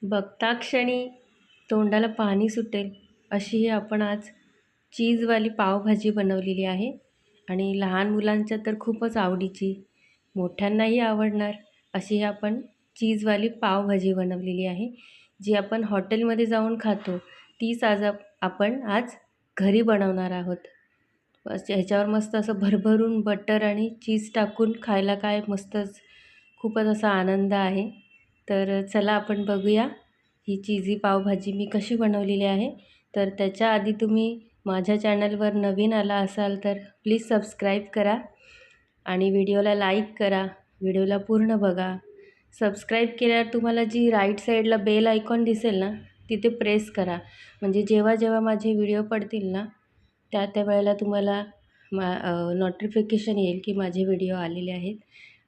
बघता क्षणी तोंडाला पाणी सुटेल अशी ही आपण आज चीजवाली पावभाजी बनवलेली आहे आणि लहान मुलांच्या तर खूपच आवडीची, मोठ्यांनाही आवडणार अशी ही आपण चीजवाली पावभाजी बनवलेली आहे. जी आपण हॉटेलमध्ये जाऊन खातो तीच आपण आज घरी बनवणार आहोत. ह्याच्यावर मस्त असं भरभरून बटर आणि चीज टाकून खायला काय मस्तच खूपच असा आनंद आहे. तर चला आपण बघूया ही चीझी पावभाजी मी कशी बनवलेली आहे. तर त्याच्या आधी तुम्ही माझ्या चॅनलवर नवीन आला असाल तर प्लीज सबस्क्राईब करा आणि व्हिडिओला लाईक करा, व्हिडिओला पूर्ण बघा. सबस्क्राईब केल्यावर तुम्हाला जी राईट साईडला बेल आयकॉन दिसेल ना, तिथे प्रेस करा. म्हणजे जेव्हा जेव्हा माझे व्हिडिओ पडतील ना, त्या वेळेला तुम्हाला नोटिफिकेशन येईल की माझे व्हिडिओ आलेले आहेत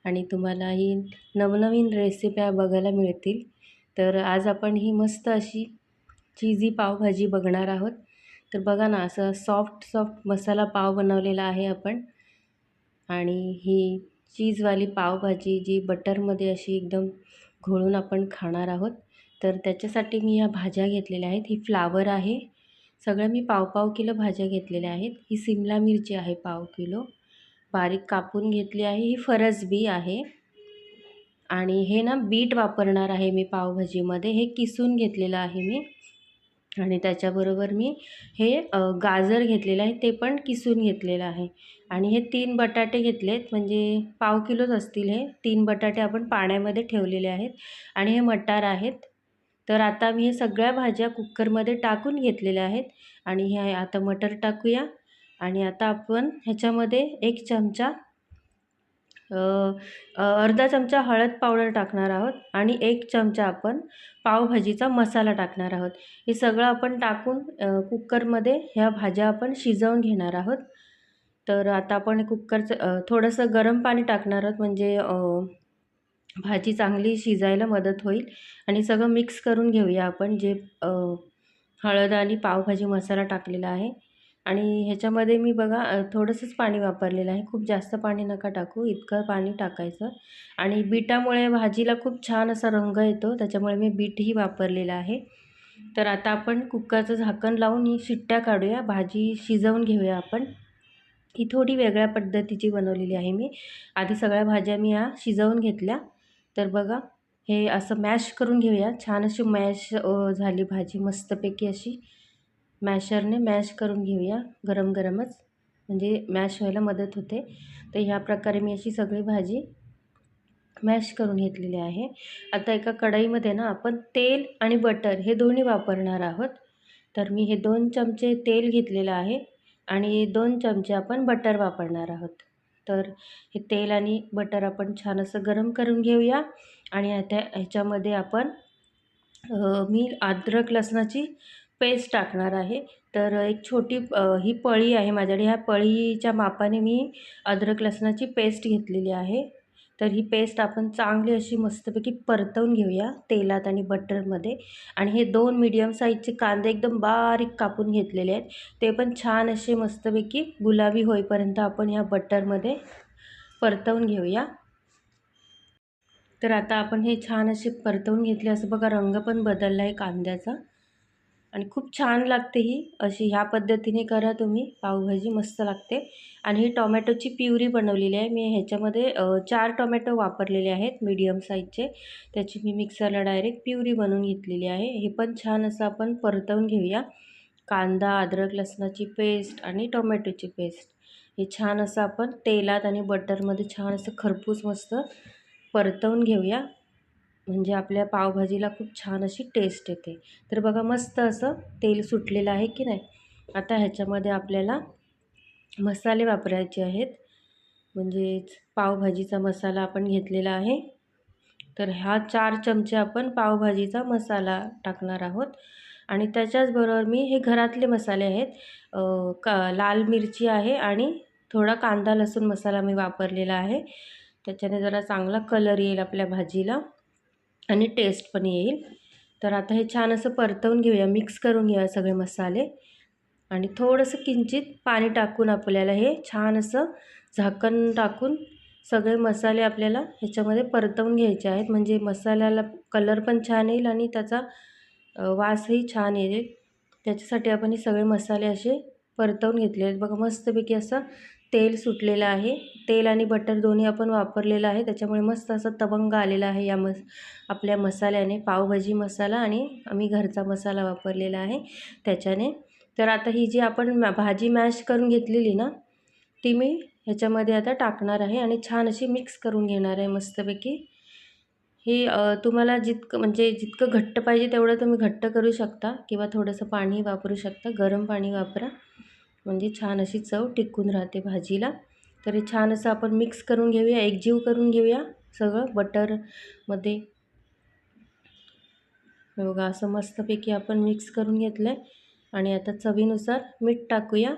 आणि तुम्हालाही नवनवीन रेसिप्या बघायला मिळतील. तर आज आपण ही मस्त अशी चीझी पावभाजी बघणार आहोत. तर बघा ना, असं सॉफ्ट मसाला पाव बनवलेला आहे आपण आणि ही चीजवाली पावभाजी जी बटरमध्ये अशी एकदम घोळून आपण खाणार आहोत. तर त्याच्यासाठी मी ह्या भाज्या घेतलेल्या आहेत. ही फ्लावर आहे. सगळं मी पाव किलो भाज्या घेतलेल्या आहेत. ही सिमला मिरची आहे पाव किलो, बारीक कापून घेतली आहे. ही फरसबी आहे आणि हे ना बीट वापरणार आहे मी पावभाजीमध्ये. हे किसून घेतलेलं आहे मी आणि त्याच्याबरोबर मी हे गाजर घेतलेलं आहे, ते पण किसून घेतलेलं आहे आणि हे 3 बटाटे घेतलेत, म्हणजे पाव किलोच असतील हे. 3 बटाटे आपण पाण्यामध्ये ठेवलेले आहेत आणि हे मटार आहेत. तर आता मी हे सगळ्या भाज्या कुकरमध्ये टाकून घेतलेल्या आहेत आणि हे आता मटर टाकूया आणि आता आपण ह्याच्यामध्ये 1 चमचा अर्धा चमचा हळद पावडर टाकणार आहोत आणि 1 चमचा आपण पावभाजीचा मसाला टाकणार आहोत. हे सगळं आपण टाकून कुकरमध्ये ह्या भाज्या आपण शिजवून घेणार आहोत. तर आता आपण कुकरचं थोडंसं गरम पाणी टाकणार आहोत, म्हणजे भाजी चांगली शिजायला मदत होईल आणि सगळं मिक्स करून घेऊया आपण जे हळद आणि पावभाजी मसाला टाकलेला आहे. आणि ह्याच्यामध्ये मी बघा थोडंसंच पाणी वापरलेलं आहे, खूप जास्त पाणी नका टाकू, इतकं पाणी टाकायचं. आणि बीटामुळे भाजीला खूप छान असा रंग येतो, त्याच्यामुळे मी बीटही वापरलेलं आहे. तर आता आपण कुकरचं झाकण लावून ही शिट्ट्या काढूया, भाजी शिजवून घेऊया आपण. ही थोडी वेगळ्या पद्धतीची बनवलेली आहे मी. आधी सगळ्या भाज्या मी ह्या शिजवून घेतल्या. तर बघा हे असं मॅश करून घेऊया, छान अशी मॅश झाली भाजी मस्तपैकी अशी. मॅशरने मॅश करून घेऊया गरम गरमच, म्हणजे मॅश व्हायला मदत होते. तर ह्या प्रकारे मी अशी सगळी भाजी मॅश करून घेतलेली आहे. आता एका कढईमध्ये ना आपण तेल आणि बटर हे दोन्ही वापरणार आहोत. तर मी हे 2 चमचे तेल घेतलेलं आहे आणि 2 चमचे आपण बटर वापरणार आहोत. तर हे तेल आणि बटर आपण छान असं गरम करून घेऊया आणि आता ह्याच्यामध्ये आपण मी अद्रक लसणाची पेस्ट टाकणार आहे. तर एक छोटी ही पळी आहे माझ्याकडे, ह्या पळीच्या मापाने मी अद्रक लसणाची पेस्ट घेतलेली आहे. तर ही पेस्ट आपण चांगली अशी मस्तपैकी परतवून घेऊया तेलात आणि बटरमध्ये. आणि हे 2 मीडियम साईजचे कांदे एकदम बारीक कापून घेतलेले आहेत, ते पण छान असे मस्तपैकी गुलाबी होईपर्यंत आपण ह्या बटरमध्ये परतवून घेऊया. तर आता आपण हे छान असे परतवून घेतले, असं बघा रंग पण बदलला आहे कांद्याचा आणि खूप छान लागते ही अशी. ह्या पद्धतीने करा तुम्ही, पावभाजी मस्त लागते. आणि ही टोमॅटोची प्युरी बनवलेली आहे मी. ह्याच्यामध्ये 4 टोमॅटो वापरलेले आहेत मीडियम साईजचे, त्याची मी मिक्सरला डायरेक्ट प्युरी बनवून घेतलेली आहे. हे पण छान असं आपण परतवून घेऊया. कांदा, अद्रक लसणाची पेस्ट आणि टोमॅटोची पेस्ट हे छान असं आपण तेलात आणि बटरमध्ये छान असं खरपूस मस्त परतवून घेऊया, म्हणजे आपल्या पावभाजीला खूप छान अशी टेस्ट येते. तर बघा मस्त असं तेल सुटलेलं आहे की नाही. आता ह्याच्यामध्ये आपल्याला मसाले वापरायचे आहेत, म्हणजेच पावभाजीचा मसाला आपण घेतलेला आहे. तर ह्या 4 चमचे आपण पावभाजीचा मसाला टाकणार आहोत आणि त्याच्याचबरोबर मी हे घरातले मसाले आहेत, लाल मिरची आहे आणि थोडा कांदा लसूण मसाला मी वापरलेला आहे. त्याच्याने जरा चांगला कलर येईल आपल्या भाजीला आणि टेस्ट पण येईल. तर आता हे छान असं परतवून घेऊया, मिक्स करून घेऊया सगळे मसाले आणि थोडंसं किंचित पाणी टाकून आपल्याला हे छान असं झाकण टाकून सगळे मसाले आपल्याला ह्याच्यामध्ये परतवून घ्यायचे आहेत, म्हणजे मसाल्याला कलर पण छान येईल आणि त्याचा वासही छान येईल. त्याच्यासाठी आपण हे सगळे मसाले असे परतवून घेतले आहेत. बघा मस्तपैकी असं तेल सुटलेलं आहे. तेल आणि बटर दोन्ही आपण वापरलेलं आहे, त्याच्यामुळे मस्त असं तवंग आलेला आहे या आपल्या मसाल्याने. पावभाजी मसाला आणि आम्ही घरचा मसाला वापरलेला आहे त्याच्याने. तर आता ही जी आपण भाजी मॅश करून घेतलेली ना, ती मी ह्याच्यामध्ये आता टाकणार आहे आणि छान अशी मिक्स करून घेणार आहे मस्तपैकी. ही तुम्हाला जितकं घट्ट पाहिजे तेवढं तुम्ही घट्ट करू शकता किंवा थोडंसं पाणी वापरू शकता. गरम पाणी वापरा, म्हणजे छान अशी चव टिकून राहते भाजीला. तर हे छान असं आपण मिक्स करून घेऊया, एकजीव करून घेऊया सगळं बटरमध्ये. बघा असं मस्तपैकी आपण मिक्स करून घेतलं आहे. आणि आता चवीनुसार मीठ टाकूया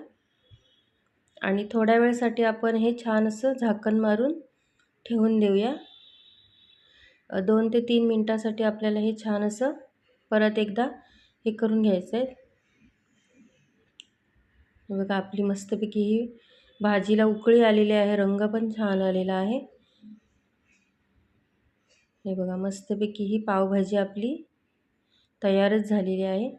आणि थोड्या वेळसाठी आपण हे छान असं झाकण मारून ठेवून देऊया. 2 ते 3 मिनटासाठी आपल्याला हे छान असं परत एकदा हे करून घ्यायचं आहे. बघा आपली मस्तपैकी ही भाजीला उकळी आलेली आहे, रंग पण छान आलेला आहे. हे बघा मस्तपैकी ही पावभाजी आपली तयारच झालेली आहे.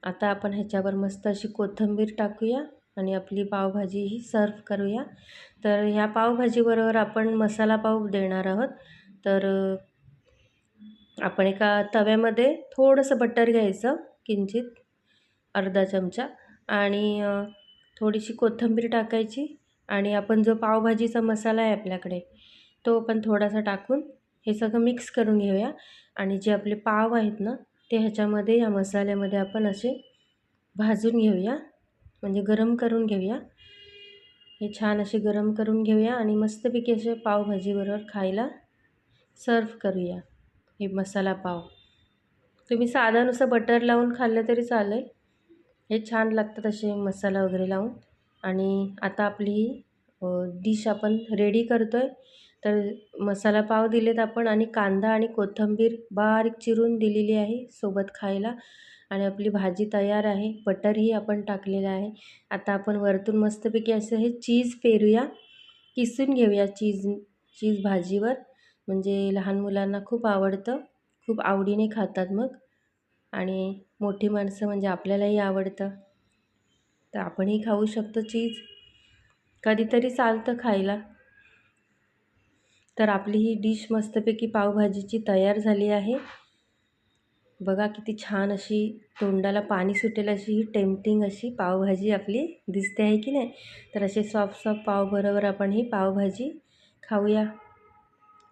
आता आपण ह्याच्यावर मस्त अशी कोथिंबीर टाकूया आणि आपली पावभाजी ही सर्व करूया. तर ह्या पावभाजीबरोबर आपण मसाला पाव देणार आहोत. तर आपण एका तव्यामध्ये थोडंसं बटर घ्यायचं, किंचित अर्धा चमचा, आणि थोडीशी कोथिंबीर टाकायची आणि आपण जो पावभाजीचा मसाला आहे आपल्याकडे तो पण थोडासा टाकून हे सगळं मिक्स करून घेऊया. आणि जे आपले पाव आहेत ना, ते ह्याच्यामध्ये या मसाल्यामध्ये आपण असे भाजून घेऊया, म्हणजे गरम करून घेऊया. हे छान असे गरम करून घेऊया आणि मस्तपैकी असे पावभाजीबरोबर खायला सर्व करूया हे मसाला पाव. तुम्ही साधा नुसतं बटर लावून खाल्लं तरी चालेल, हे छान लागतात असे मसाला वगैरे लावून. आणि आता आपली ही डिश आपण रेडी करतो आहे. तर मसाला पाव दिलेत आपण आणि कांदा आणि कोथिंबीर बारीक चिरून दिलेली आहे सोबत खायला. आणि आपली भाजी तयार आहे, बटरही आपण टाकलेलं आहे. आता आपण वरतून मस्तपैकी असं हे चीज पेरूया, किसून घेऊया चीज भाजीवर, म्हणजे लहान मुलांना खूप आवडतं, खूप आवडीने खातात मग. आणि मोठी माणसं म्हणजे आपल्यालाही आवडतं, तर आपणही खाऊ शकतो चीज, कधीतरी चालतं खायला. तर आपली ही डिश मस्तपैकी पावभाजीची तयार झाली आहे. बघा किती छान अशी तोंडाला पाणी सुटेल अशी ही टेम्पटिंग अशी पावभाजी आपली दिसते आहे की नाही. तर असे सॉफ्ट सॉफ्ट पावबरोबर आपण ही पावभाजी खाऊया.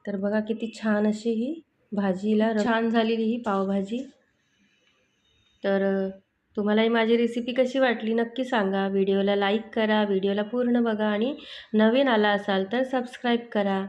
तर बघा किती छान अशी ही भाजीला छान झालेली ही पावभाजी. तर तुम्हालाही माझी रेसिपी कशी वाटली नक्की सांगा. व्हिडिओला लाईक करा, व्हिडिओला पूर्ण बघा आणि नवीन आला असाल तर सबस्क्राईब करा.